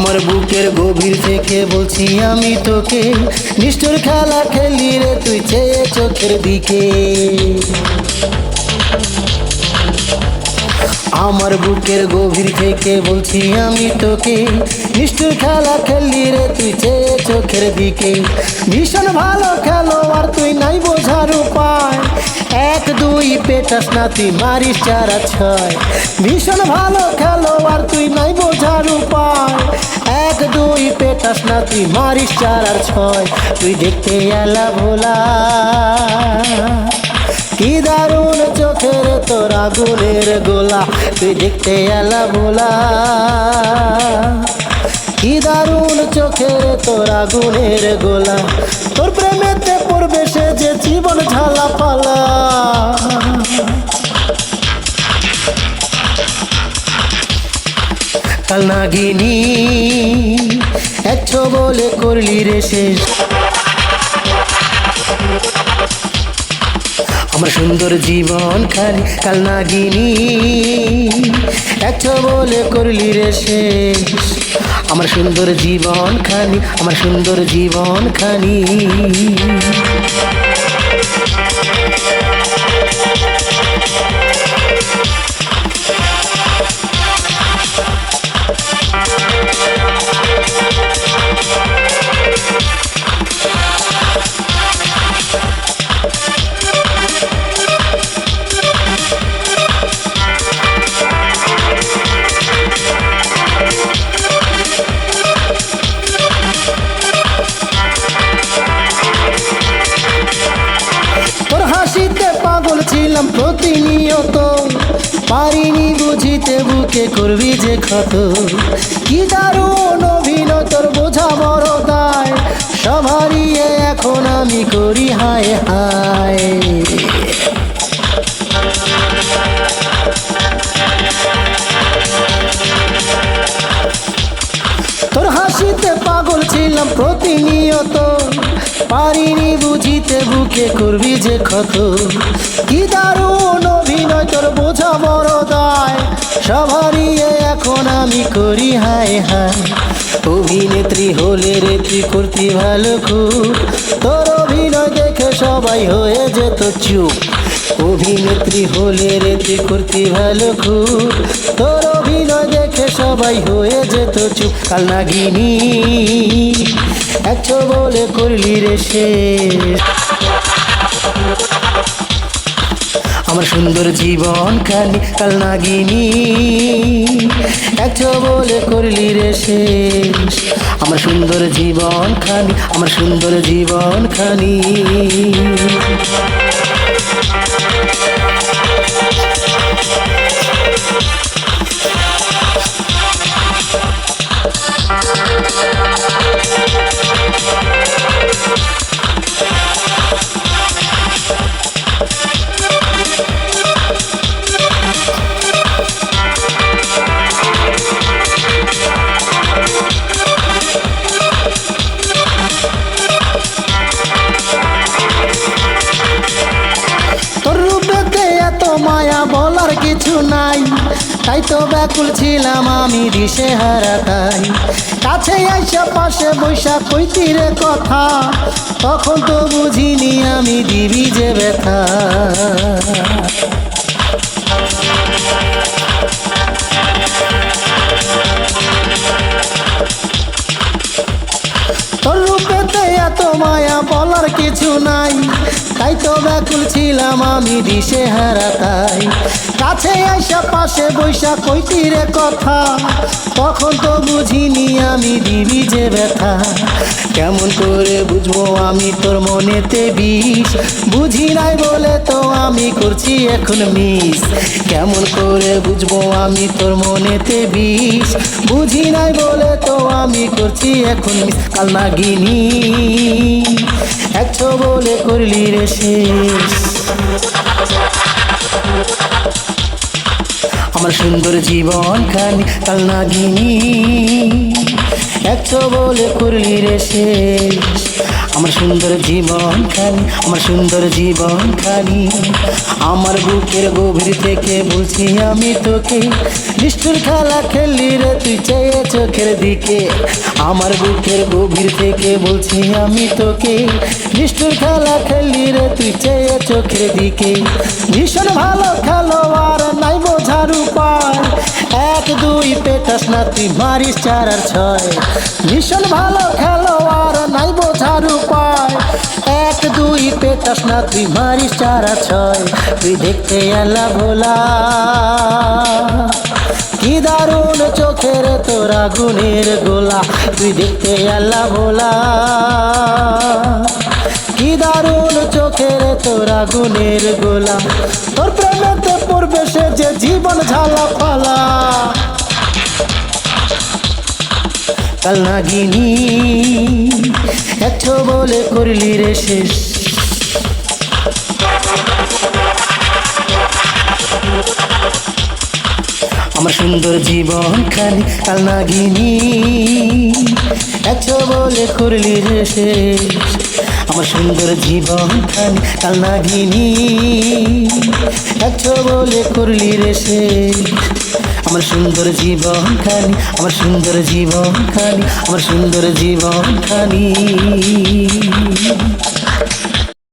আমার বুকের গভীর থেকে বলছি আমি তোকে, নিষ্ঠুর খেলা খেলি রে তুই চেয়ে চোখের দিকে। আমার বুকের গভীর থেকে বলছি আমি তোকে, নিষ্ঠুর খেলা খেলি রে তুই চেয়ে চোখের দিকে। ভীষণ ভালো খেলো আর তুই নাই বোঝার উপায়, 1 2 পেটাস না তুই মারিস 4 আর 6। ভীষণ ভালো খেলো আর তুই নাই বোঝার উপায়, 1 2 পেটাস না তুই মারিস 4 আর 6। তুই দেখতে এলা ভোলা, কি দারুণ চোখের তোর আগুনের গোলা। তুই দেখতে এলা ভোলা, কি দারুণ চোখের তোর আগুনের গোলা। তোর প্রেমেতে পড়বে সে যে জীবন ঝালা পালা। কাল নাগিনী একছো বলে করলি রে শেষ, আমার সুন্দর জীবন খালি। কাল নাগিনী একছো বলে করলি রে শেষ, আমার সুন্দর জীবন খালি, আমার সুন্দর জীবন খালি। ছিলাম প্রতিনিয়ত, পারিনি বুঝিতে বুকে করবি যে ক্ষত। কি দারুণ অভিনয় তোর বোঝা বড় দায়, সবারই এখন আমি করি হায় হায়। তোর হাসিতে পাগল ছিলাম প্রতিনিয়ত, পারিনি বুঝিতে বুকে করবি যে ক্ষত। কি দারুণ অভিনয় তোর বোঝা বড় দায়, সবারই এখন আমি করি হায় হায়। অভিনেত্রী হলে রে তুই করতি ভালো খুব, তোর অভিনয় দেখে সবাই হয়ে যেত চুপ। অভিনেত্রী হলে রে তুই করতি ভালো খুব, তোর অভিনয় দেখে সবাই হয়ে যেত চুপ। কাল নাগিনী একছো বলে করলি রে শেষ, আমার সুন্দর জীবন খালি। কাল নাগিনী একছো বলে করলি রে শেষ, আমার সুন্দর জীবন খালি, আমার সুন্দর জীবন খালি। মায়া বলার কিছু নাই, তাই তো ব্যাকুল ছিলাম আমি দিশে হারা। তাই কাছে আইসা পাশে বৈশা কইতি রে কথা, তখন তো বুঝিনি আমি দিবি যে ব্যথা। তোর রূপেতে এত মায়া বলার কিছু নাই, তাই তো ব্যাকুল ছিলাম আমি দিশে হারা। তাই কাছে আইসা পাশে বৈশা কইতি রে কথা, তখন তো বুঝিনি আমি দিবি যে ব্যথা। কেমন করে বুঝবো আমি তোর মনেতে বিষ, বুঝি নাই বলে তো আমি করছি এখন মিস। কেমন করে বুঝবো আমি তোর মনেতে বিষ, বুঝি নাই বলে তো আমি করছি এখন মিস। কাল নাগিনী একছো বলে করলি রে শেষ, আমার সুন্দর জীবন খালি। কাল নাগিনী একছো বলে করলি রে শেষ, আমার সুন্দর জীবন খানি, আমার সুন্দর জীবন খানি। আমার বুকের গভীর থেকে বলছি আমি তোকে, নিষ্ঠুর খেলা খেললি রে তুই চেয়ে চোখের দিকে। আমার বুকের গভীর থেকে বলছি আমি তোকে, নিষ্ঠুর খেলা খেললি রে তুই চেয়ে চোখের দিকে। ভীষণ ভালো খেলোয়াড় নাই বোঝার উপায়, এক দুই পেটাস না তুই মারিস 4 আর 6। ভীষণ ভালো খেলোয়াড় নাই বোঝার উপায়, এক দুই পেটাস না তুই মারিস 4 আর 6। তুই দেখতে এলা ভোলা, কি দারুণ চোখের তোর আগুনের গোলা। তুই দেখতে এলা ভোলা, কি দারুণ চোখের তোর আগুনের গোলা। তোর প্রেমেতে পড়বে সে যে জীবন ঝালা ফালা। কাল নাগিনী একছো বলে করলি রে শেষ। আমার সুন্দর জীবন খানি, কাল নাগিনী একছো বলে করলি রে শেষ। আমার সুন্দর জীবন খানি, কাল নাগিনী একছো বলে করলি রে শেষ। আমার সুন্দর জীবন খানি, আমার সুন্দর জীবন খানি, আমার সুন্দর জীবন খানি।